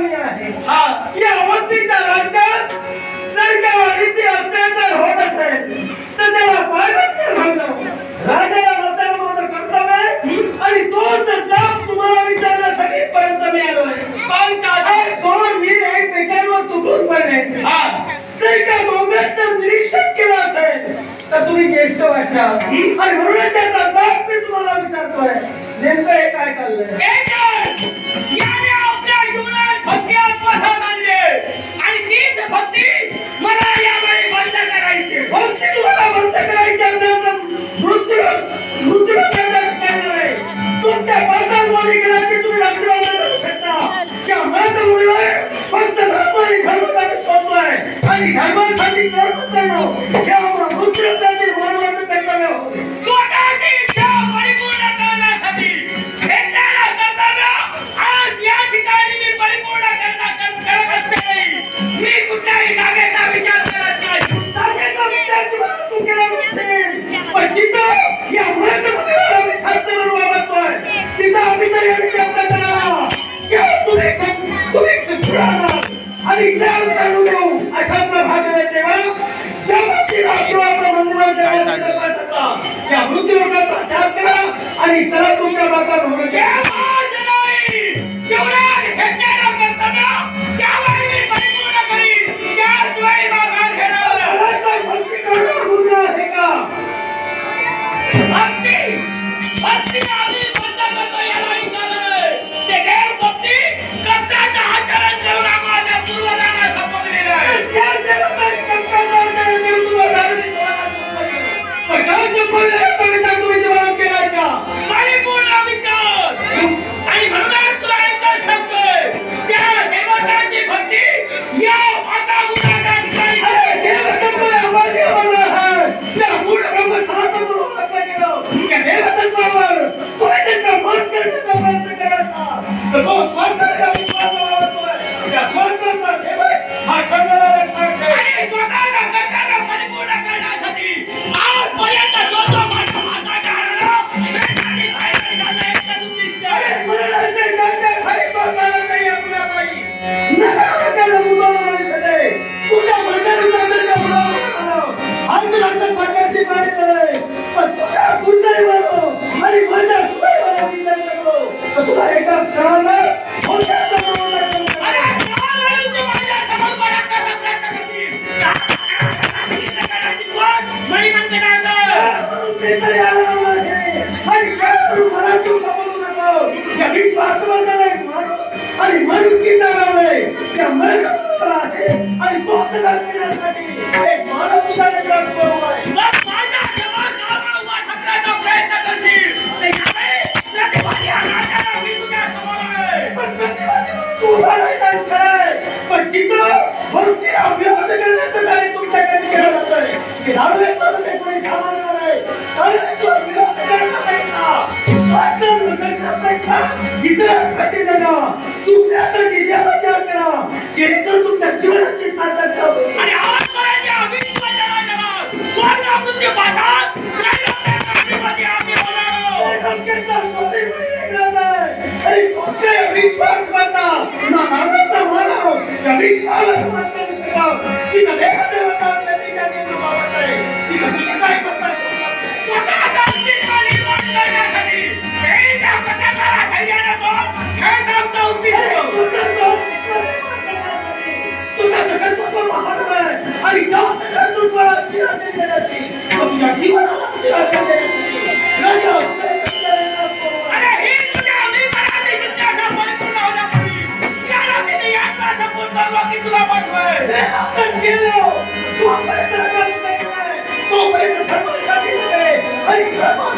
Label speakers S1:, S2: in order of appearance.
S1: मी आहे या अवधीच्या राज्यात जर का रीती अत्याचार होत असेल तर त्याला पायबंद घालणं राजाला मतदान कर्तव्य आहे आणि तोच जाब तुम्हाला विचारण्यासाठी पर्यंत मी आलोय.
S2: पण दादा
S1: दोन वीर एकमेकांवर तुटून पडले जर का दोघांचं निरीक्षण केलं असेल तर तुम्ही ज्येष्ठ वाटता आणि म्हणूनच याचा जाब मी तुम्हाला विचारतोय नेमकं हे काय चाललंय.
S2: याने आपल्या जीवनात भक्ती आत्मसात आणली आणि तीच भक्ती मला यावेळी बंद करायची.
S1: भक्ती तुम्हाला बंद करायची असेल तर मृत्यू करणार आहे. तुमच्या पाताळवाणी गेला की तुम्ही रात्रीवाणी करू शकता. या मनाचं मुलं फक्त धर्म आणि धर्मासाठी शोधतोय आणि धर्मासाठी कर्म करणं हे आम्हाला मृत्यूसाठी मानवाचं कर्तव्य.
S2: स्वतःची इच्छा परिपूर्ण करण्यासाठी घेतलेलं कर्तव्य आज या ठिकाणी मी परिपूर्ण करत असते. मी कुठल्याही जागेचा विचार करत नाही.
S1: जागेचा विचार तू केला नसेल पण जिथं या मनाचं मुलीला आम्ही शांत म्हणून वागतोय तिथं आम्ही तरी आम्ही प्रयत्न करावा तुम्ही छुडाला आणि ज्ञान काढून देऊ अशा प्रभागाने तेव्हा ज्या बाबतीत आपल्या मंदिरात या मृत्यूलोकाचा त्याग करा आणि त्याला तुमच्या बाबा म्हणून
S2: जेवढ्या घेतलेलं कर्तव्य ज्यावेळी मी परिपूर्ण करीन त्याच वेळी माघार घेणार.
S1: भक्ती करणं गुन्हा आहे का.
S2: भक्ती आम्ही बंद करतो याला विचारलंय. ते देव भक्ती कर्त्याचं आचरण जेवढा माझ्या पूर्वजांना संपवलेलं आहे.
S1: त्या जगात कर्तव्य आचरण करून तुला धार्मिक पण काय संपवलेलं कविता तुम्ही जेवण केलाय का.
S2: परिपूर्ण विचार आणि म्हणूनच तुला एकच सांगतोय त्या देवतांची भक्ती या माता गुणाच्या ठिकाणी
S1: देवतत्व आवाज आला आहे त्या मूळ ब्रह्म सनातन म्हणून म्हटलं गेलं त्या देवतत्वावर तुम्ही त्यांचा मान करण्याचा प्रयत्न करायचा तर तो स्वार्थाचा विश्वास वाढवतोय. त्या स्वार्थाचा सेवक हा ठरलेला सांगतोय
S2: आणि स्वतःचा कर्तव्य परिपूर्ण करण्यासाठी आजपर्यंत जो जो माझ्या हाताच्या आला त्यासाठी बाहेर निघाला एकच उद्दिष्ट आहे.
S1: मला नाही त्यांच्या खाली बसायला नाही आपल्या बाई नका मुलाला दिसते तुझ्या मंडळीचा त्यांच्या मुलाला आज रात्र पाण्याची पाणी तळे पण तुझ्या दुर्दैवानं आणि माझ्या सुदैवानं मी जाऊ शकलो तर तुला एका क्षणाला मोठ्या
S2: अरे त्यावेळी तू माझ्या समोर बराचसा प्रयत्न करशील. मणिमंत
S1: तरी आला नाही आणि काय करू मला तू समजू नको या विश्वासवादाला एक माणूस आणि मनुष्यकीचा नाव आहे त्या मनुष्याला आहे आणि तो सदा करण्यासाठी एक मानव तुझ्याकडे बरोबर आहे.
S2: माझ्या समाजाला उभा ठेवण्याचा प्रयत्न करशील तर यावेळी प्रतिवादी हा नात्याला मी तुझ्या समोर आहे.
S1: पण प्रतिवादी तू उभा राहायचास काय पण जिथं भक्तीला अभ्यास करण्याचं कार्य तुमच्याकडे केलं जातंय की रावले तर कोणी सामान्य आहे तर विरोध करण्यापेक्षा स्वातंत्र्य करण्यापेक्षा इतरांसाठी जगा दुसऱ्यासाठी देवाचा करा जेणेकरून तुमच्या जीवनाची सार्थकता होईल.
S2: आणि आजपर्यंत या विश्वाच्या जगात स्वर्ग मृत्यू पाहतात त्रैलोक्याचा आम्ही होणार आहोत.
S1: त्रैलोक्याचा स्वतः वेगळाच आहे आणि तुमच्या या विश्वासपाता ना मानवता मानव या विश्वावर मत करू शकतात तिथं देवदेवता त्यांच्या निर्माण आहे तिथं दुसरं काय करतात
S2: स्वतःचा अस्तित्व निर्माण करण्यासाठी हे त्या कथाकारा धैर्याने तो खेळ आमचा उद्दिष्ट.
S1: स्वतःचं कर्तृत्व महान आहे आणि गावचं कर्तृत्वाला स्थिरता देण्याची तुझ्या जीवनाला स्थिरता देण्याची राजा
S2: अरे ही तुझ्या अभिमानाची जिज्ञासा परिपूर्ण होण्यापूर्वी याला तिने यात्रा संपूर्ण करवा की तुला पाठवय.
S1: आपण गेलो तू आपण तोपर्यंत धर्मासाठी आणि धर्म